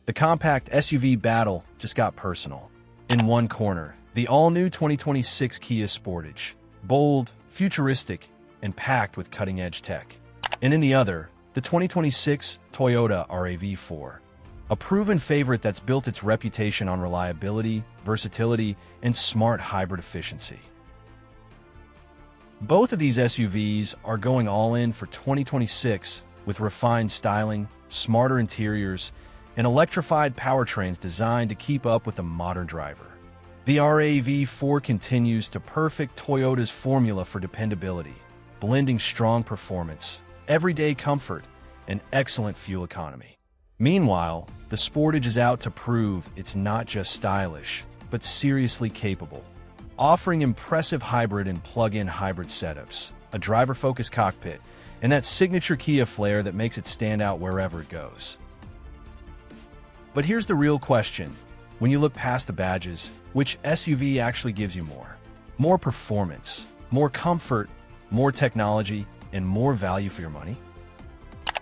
The compact SUV battle just got personal. In one corner, the all-new 2026 Kia Sportage, bold, futuristic, and packed with cutting-edge tech. And in the other, the 2026 Toyota RAV4, a proven favorite that's built its reputation on reliability, versatility, and smart hybrid efficiency. Both of these SUVs are going all in for 2026 with refined styling, smarter interiors, and electrified powertrains designed to keep up with the modern driver. The RAV4 continues to perfect Toyota's formula for dependability, blending strong performance, everyday comfort, and excellent fuel economy. Meanwhile, the Sportage is out to prove it's not just stylish, but seriously capable, offering impressive hybrid and plug-in hybrid setups, a driver-focused cockpit, and that signature Kia flair that makes it stand out wherever it goes. But here's the real question. When you look past the badges, which SUV actually gives you more? More performance, more comfort, more technology, and more value for your money?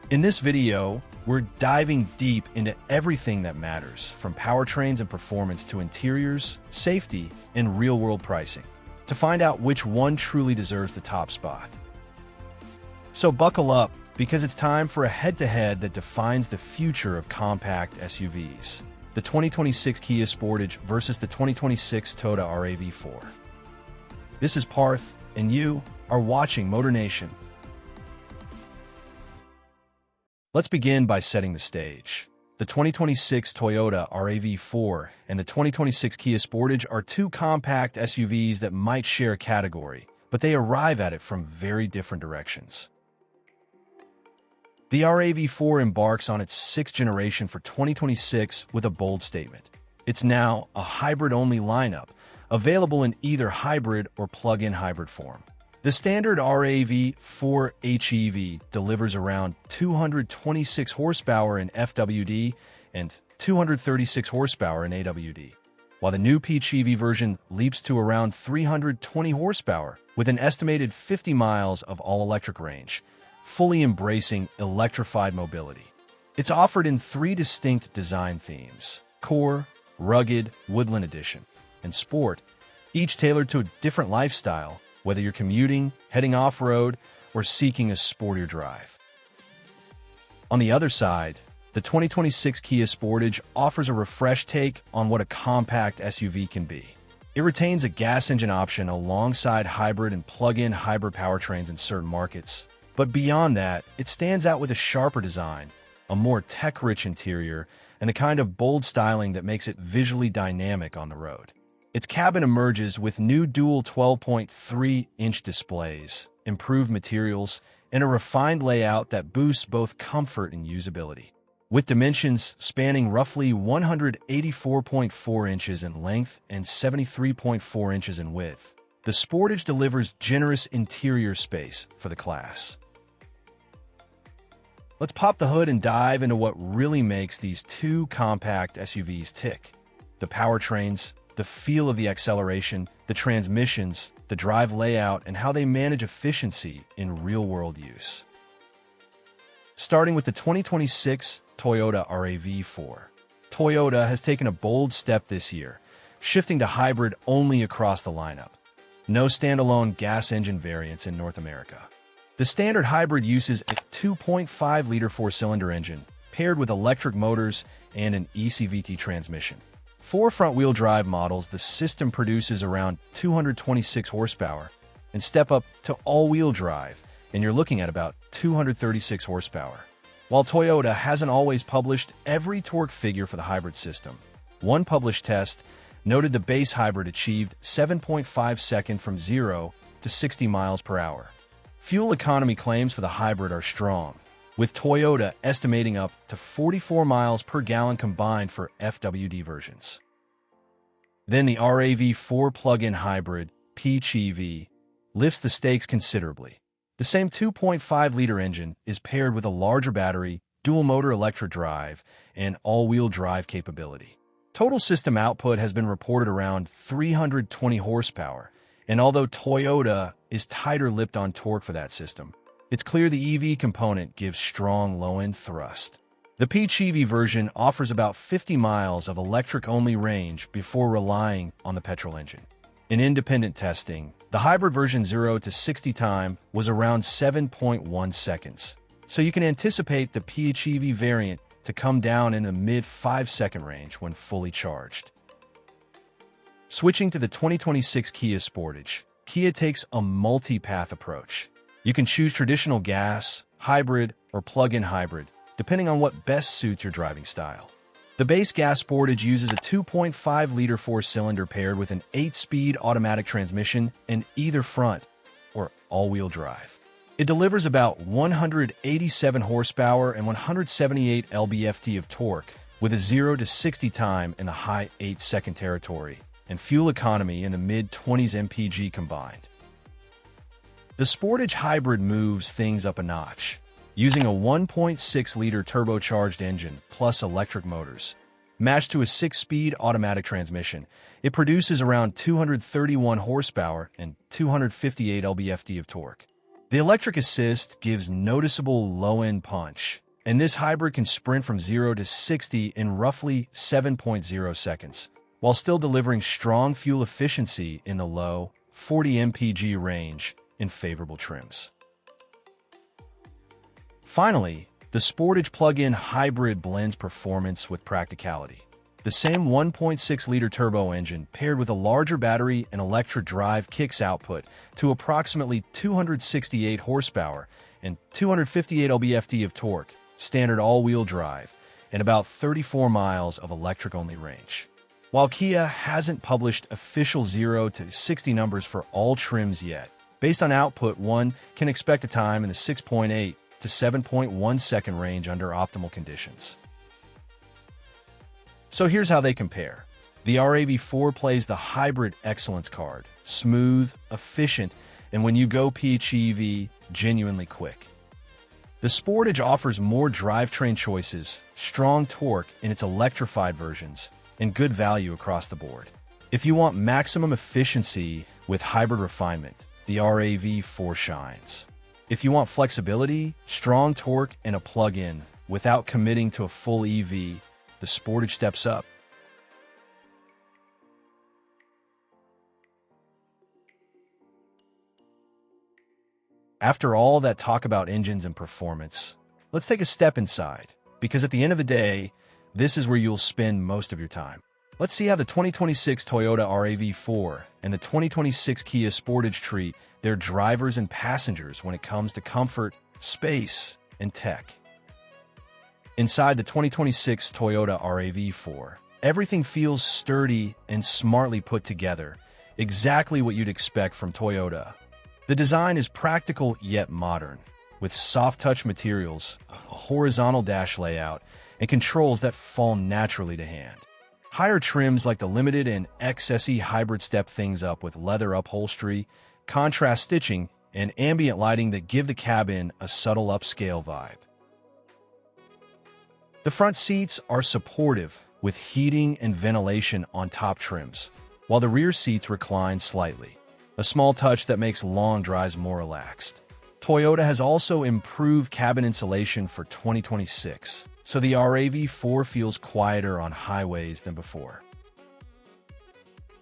In this video, we're diving deep into everything that matters, from powertrains and performance to interiors, safety, and real-world pricing, to find out which one truly deserves the top spot. So buckle up, because it's time for a head-to-head that defines the future of compact SUVs. The 2026 Kia Sportage versus the 2026 Toyota RAV4. This is Parth, and you are watching MotorNation. Let's begin by setting the stage. The 2026 Toyota RAV4 and the 2026 Kia Sportage are two compact SUVs that might share a category, but they arrive at it from very different directions. The RAV4 embarks on its sixth generation for 2026 with a bold statement. It's now a hybrid-only lineup, available in either hybrid or plug-in hybrid form. The standard RAV4 PHEV delivers around 226 horsepower in FWD and 236 horsepower in AWD, while the new PHEV version leaps to around 320 horsepower with an estimated 50 miles of all-electric range, fully embracing electrified mobility. It's offered in three distinct design themes: Core, Rugged, Woodland Edition, and Sport, each tailored to a different lifestyle, whether you're commuting, heading off-road, or seeking a sportier drive. On the other side, the 2026 Kia Sportage offers a refreshed take on what a compact SUV can be. It retains a gas engine option alongside hybrid and plug-in hybrid powertrains in certain markets. But beyond that, it stands out with a sharper design, a more tech-rich interior, and the kind of bold styling that makes it visually dynamic on the road. Its cabin emerges with new dual 12.3-inch displays, improved materials, and a refined layout that boosts both comfort and usability. With dimensions spanning roughly 184.4 inches in length and 73.4 inches in width, the Sportage delivers generous interior space for the class. Let's pop the hood and dive into what really makes these two compact SUVs tick: the powertrains, the feel of the acceleration, the transmissions, the drive layout, and how they manage efficiency in real-world use. Starting with the 2026 Toyota RAV4. Toyota has taken a bold step this year, shifting to hybrid only across the lineup. No standalone gas engine variants in North America. The standard hybrid uses a 2.5-liter four-cylinder engine, paired with electric motors and an ECVT transmission. For front-wheel drive models, the system produces around 226 horsepower, and step up to all-wheel drive, and you're looking at about 236 horsepower. While Toyota hasn't always published every torque figure for the hybrid system, one published test noted the base hybrid achieved 7.5 seconds from 0 to 60 miles per hour. Fuel economy claims for the hybrid are strong, with Toyota estimating up to 44 miles per gallon combined for FWD versions. Then the RAV4 plug-in hybrid, PHEV, lifts the stakes considerably. The same 2.5-liter engine is paired with a larger battery, dual-motor electric drive, and all-wheel drive capability. Total system output has been reported around 320 horsepower, and although Toyota is tighter-lipped on torque for that system, it's clear the EV component gives strong low-end thrust. The PHEV version offers about 50 miles of electric-only range before relying on the petrol engine. In independent testing, the hybrid version 0 to 60 time was around 7.1 seconds, so you can anticipate the PHEV variant to come down in the mid 5-second range when fully charged. Switching to the 2026 Kia Sportage, Kia takes a multi-path approach. You can choose traditional gas, hybrid, or plug-in hybrid, depending on what best suits your driving style. The base gas Sportage uses a 2.5-liter four-cylinder paired with an 8-speed automatic transmission in either front or all-wheel drive. It delivers about 187 horsepower and 178 lb-ft of torque, with a 0 to 60 time in the high 8-second territory and fuel economy in the mid-20s mpg combined. The Sportage Hybrid moves things up a notch. Using a 1.6-liter turbocharged engine plus electric motors, matched to a 6-speed automatic transmission, it produces around 231 horsepower and 258 lb-ft of torque. The electric assist gives noticeable low-end punch, and this hybrid can sprint from 0 to 60 in roughly 7.0 seconds, while still delivering strong fuel efficiency in the low 40 mpg range in favorable trims. Finally, the Sportage plug-in hybrid blends performance with practicality. The same 1.6-liter turbo engine paired with a larger battery and electric drive kicks output to approximately 268 horsepower and 258 lb-ft of torque, standard all-wheel drive, and about 34 miles of electric-only range. While Kia hasn't published official 0 to 60 numbers for all trims yet, based on output, one can expect a time in the 6.8 to 7.1 second range under optimal conditions. So here's how they compare. The RAV4 plays the hybrid excellence card, smooth, efficient, and when you go PHEV, genuinely quick. The Sportage offers more drivetrain choices, strong torque in its electrified versions, and good value across the board. If you want maximum efficiency with hybrid refinement, the RAV4 shines. If you want flexibility, strong torque, and a plug-in without committing to a full EV, the Sportage steps up. After all that talk about engines and performance, let's take a step inside, because at the end of the day, this is where you'll spend most of your time. Let's see how the 2026 Toyota RAV4 and the 2026 Kia Sportage treat their drivers and passengers when it comes to comfort, space, and tech. Inside the 2026 Toyota RAV4, everything feels sturdy and smartly put together, exactly what you'd expect from Toyota. The design is practical yet modern, with soft-touch materials, a horizontal dash layout, and controls that fall naturally to hand. Higher trims like the Limited and XSE Hybrid step things up with leather upholstery, contrast stitching, and ambient lighting that give the cabin a subtle upscale vibe. The front seats are supportive, with heating and ventilation on top trims, while the rear seats recline slightly, a small touch that makes long drives more relaxed. Toyota has also improved cabin insulation for 2026, so the RAV4 feels quieter on highways than before.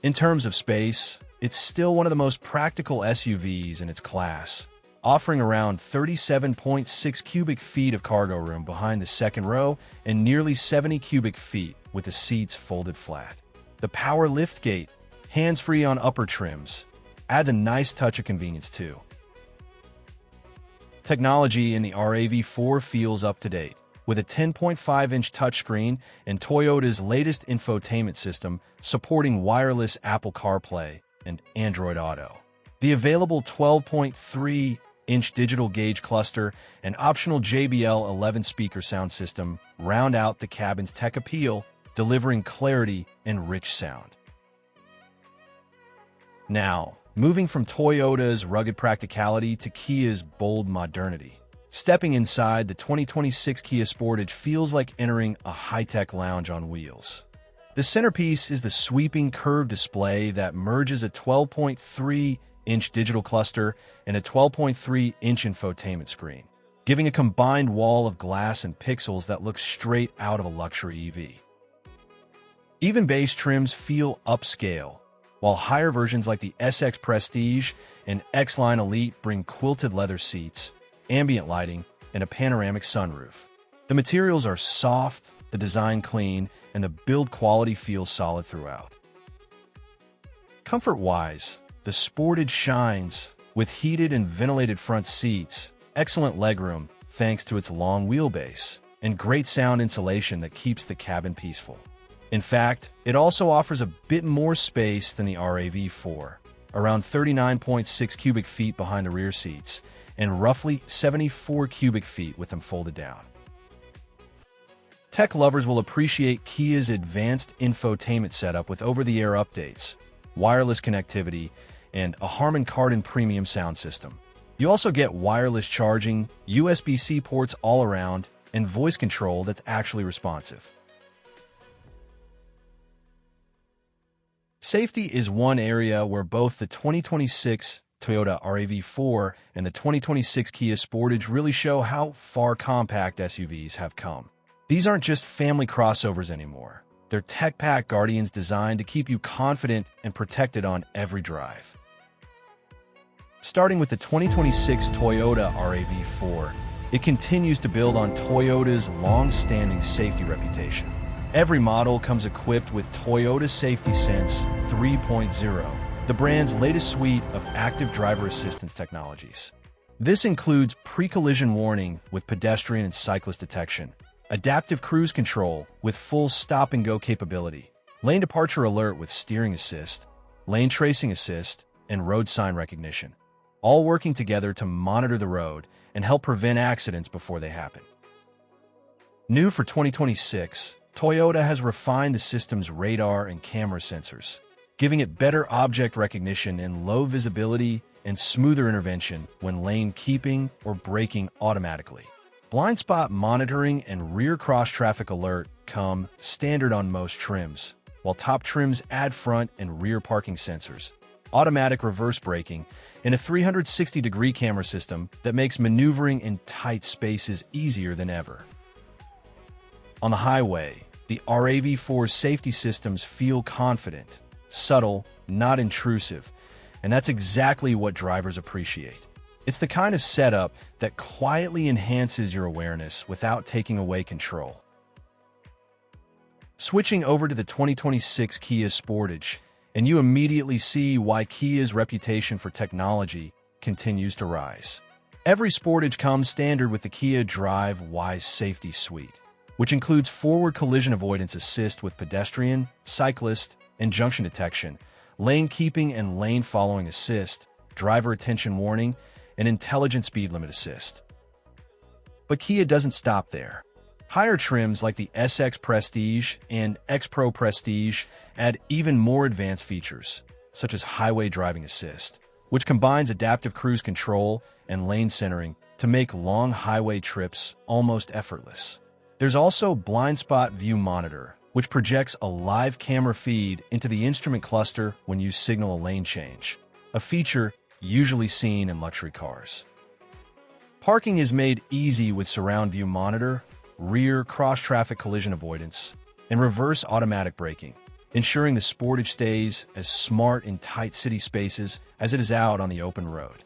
In terms of space, it's still one of the most practical SUVs in its class, offering around 37.6 cubic feet of cargo room behind the second row and nearly 70 cubic feet with the seats folded flat. The power liftgate, hands-free on upper trims, adds a nice touch of convenience too. Technology in the RAV4 feels up-to-date, with a 10.5-inch touchscreen and Toyota's latest infotainment system supporting wireless Apple CarPlay and Android Auto. The available 12.3-inch digital gauge cluster and optional JBL 11-speaker sound system round out the cabin's tech appeal, delivering clarity and rich sound. Now, moving from Toyota's rugged practicality to Kia's bold modernity. Stepping inside the 2026 Kia Sportage feels like entering a high-tech lounge on wheels. The centerpiece is the sweeping curved display that merges a 12.3-inch digital cluster and a 12.3-inch infotainment screen, giving a combined wall of glass and pixels that looks straight out of a luxury EV. Even base trims feel upscale, while higher versions like the SX Prestige and X-Line Elite bring quilted leather seats, ambient lighting, and a panoramic sunroof. The materials are soft, the design clean, and the build quality feels solid throughout. Comfort-wise, the Sportage shines with heated and ventilated front seats, excellent legroom thanks to its long wheelbase, and great sound insulation that keeps the cabin peaceful. In fact, it also offers a bit more space than the RAV4, around 39.6 cubic feet behind the rear seats, and roughly 74 cubic feet with them folded down. Tech lovers will appreciate Kia's advanced infotainment setup with over-the-air updates, wireless connectivity, and a Harman Kardon premium sound system. You also get wireless charging, USB-C ports all around, and voice control that's actually responsive. Safety is one area where both the 2026 Toyota RAV4 and the 2026 Kia Sportage really show how far compact SUVs have come. These aren't just family crossovers anymore. They're tech-packed guardians designed to keep you confident and protected on every drive. Starting with the 2026 Toyota RAV4, it continues to build on Toyota's long-standing safety reputation. Every model comes equipped with Toyota Safety Sense 3.0, the brand's latest suite of active driver assistance technologies. This includes pre-collision warning with pedestrian and cyclist detection, adaptive cruise control with full stop-and-go capability, lane departure alert with steering assist, lane tracing assist, and road sign recognition, all working together to monitor the road and help prevent accidents before they happen. New for 2026, Toyota has refined the system's radar and camera sensors, giving it better object recognition in low visibility and smoother intervention when lane keeping or braking automatically. Blind spot monitoring and rear cross-traffic alert come standard on most trims, while top trims add front and rear parking sensors, automatic reverse braking, and a 360-degree camera system that makes maneuvering in tight spaces easier than ever. On the highway, the RAV4's safety systems feel confident, subtle, not intrusive, and that's exactly what drivers appreciate. It's the kind of setup that quietly enhances your awareness without taking away control. Switching over to the 2026 Kia Sportage, and you immediately see why Kia's reputation for technology continues to rise. Every Sportage comes standard with the Kia Drive Wise Safety Suite, which includes forward collision avoidance assist with pedestrian, cyclist, and junction detection, lane keeping and lane following assist, driver attention warning, and intelligent speed limit assist. But Kia doesn't stop there. Higher trims like the SX Prestige and X Pro Prestige add even more advanced features, such as highway driving assist, which combines adaptive cruise control and lane centering to make long highway trips almost effortless. There's also Blind Spot View Monitor, which projects a live camera feed into the instrument cluster when you signal a lane change, a feature usually seen in luxury cars. Parking is made easy with Surround View Monitor, rear cross-traffic collision avoidance, and reverse automatic braking, ensuring the Sportage stays as smart in tight city spaces as it is out on the open road.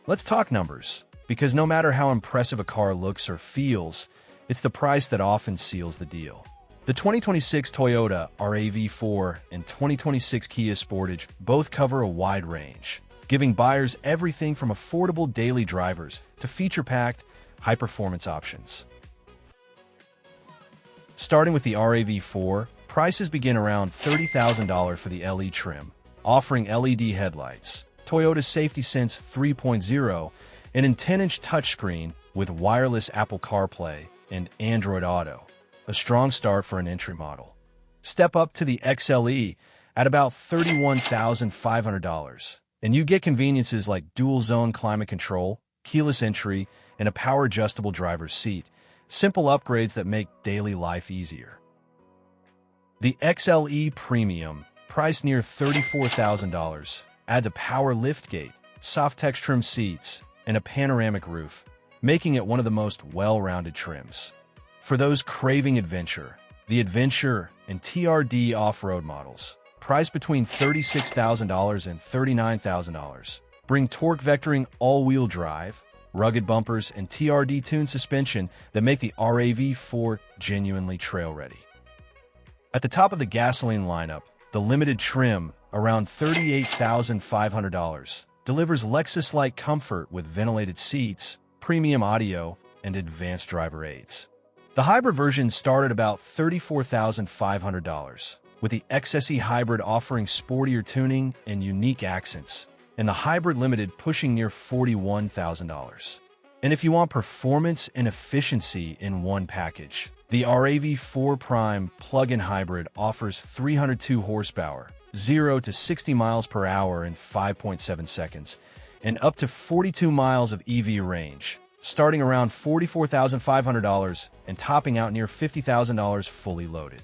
Let's talk numbers, because no matter how impressive a car looks or feels, it's the price that often seals the deal. The 2026 Toyota RAV4 and 2026 Kia Sportage both cover a wide range, giving buyers everything from affordable daily drivers to feature-packed, high-performance options. Starting with the RAV4, prices begin around $30,000 for the LE trim, offering LED headlights, Toyota Safety Sense 3.0, and an 10-inch touchscreen with wireless Apple CarPlay and Android Auto, a strong start for an entry model. Step up to the XLE at about $31,500, and you get conveniences like dual-zone climate control, keyless entry, and a power-adjustable driver's seat, simple upgrades that make daily life easier. The XLE Premium, priced near $34,000, adds a power liftgate, soft text trim seats, and a panoramic roof, making it one of the most well-rounded trims. For those craving adventure, the Adventure and TRD off-road models, priced between $36,000 and $39,000, bring torque vectoring all-wheel drive, rugged bumpers, and TRD-tuned suspension that make the RAV4 genuinely trail-ready. At the top of the gasoline lineup, the limited trim, around $38,500, delivers Lexus-like comfort with ventilated seats, premium audio, and advanced driver aids. The hybrid version start at about $34,500, with the XSE Hybrid offering sportier tuning and unique accents, and the Hybrid Limited pushing near $41,000. And if you want performance and efficiency in one package, the RAV4 Prime plug-in hybrid offers 302 horsepower, 0 to 60 miles per hour in 5.7 seconds, and up to 42 miles of EV range, starting around $44,500 and topping out near $50,000 fully loaded.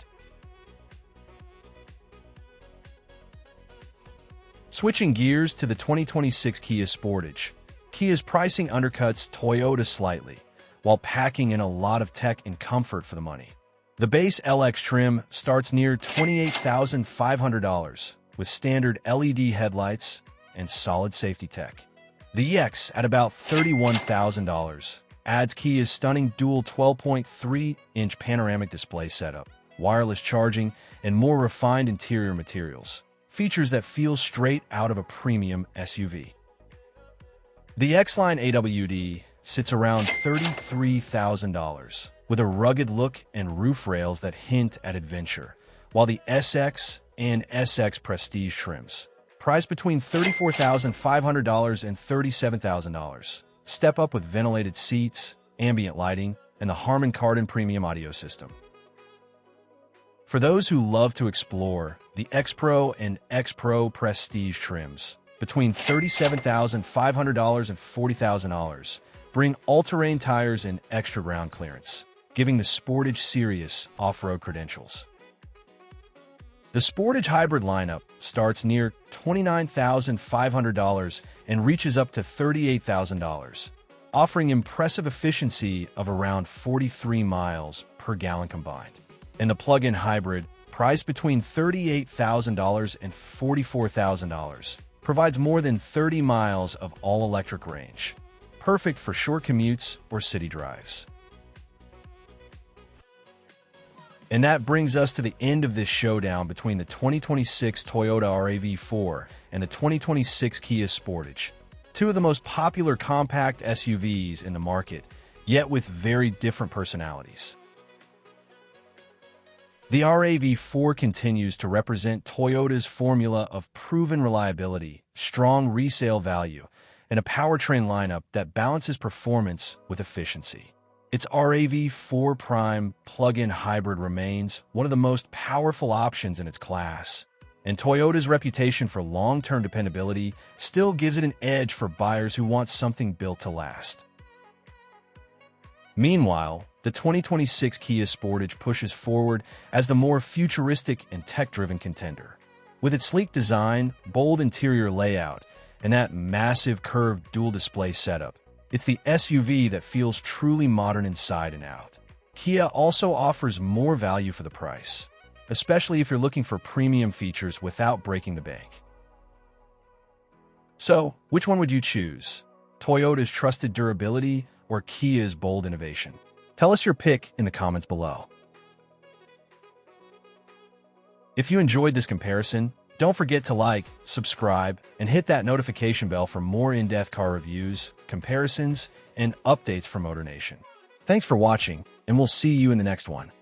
Switching gears to the 2026 Kia Sportage, Kia's pricing undercuts Toyota slightly, while packing in a lot of tech and comfort for the money. The base LX trim starts near $28,500 with standard LED headlights and solid safety tech. The EX, at about $31,000, adds Kia's stunning dual 12.3-inch panoramic display setup, wireless charging, and more refined interior materials, features that feel straight out of a premium SUV. The X-Line AWD sits around $33,000, with a rugged look and roof rails that hint at adventure, while the SX and SX Prestige trims, priced between $34,500 and $37,000, step up with ventilated seats, ambient lighting, and the Harman Kardon premium audio system. For those who love to explore, the X Pro and X Pro Prestige trims, between $37,500 and $40,000, bring all-terrain tires and extra ground clearance, giving the Sportage serious off-road credentials. The Sportage hybrid lineup starts near $29,500 and reaches up to $38,000, offering impressive efficiency of around 43 miles per gallon combined. And the plug-in hybrid, priced between $38,000 and $44,000, provides more than 30 miles of all-electric range, perfect for short commutes or city drives. And that brings us to the end of this showdown between the 2026 Toyota RAV4 and the 2026 Kia Sportage, two of the most popular compact SUVs in the market, yet with very different personalities. The RAV4 continues to represent Toyota's formula of proven reliability, strong resale value, and a powertrain lineup that balances performance with efficiency. Its RAV4 Prime plug-in hybrid remains one of the most powerful options in its class, and Toyota's reputation for long-term dependability still gives it an edge for buyers who want something built to last. Meanwhile, the 2026 Kia Sportage pushes forward as the more futuristic and tech-driven contender. With its sleek design, bold interior layout, and that massive curved dual-display setup, it's the SUV that feels truly modern inside and out. Kia also offers more value for the price, especially if you're looking for premium features without breaking the bank. So, which one would you choose? Toyota's trusted durability or Kia's bold innovation? Tell us your pick in the comments below. If you enjoyed this comparison, don't forget to like, subscribe, and hit that notification bell for more in-depth car reviews, comparisons, and updates from MotorNation. Thanks for watching, and we'll see you in the next one.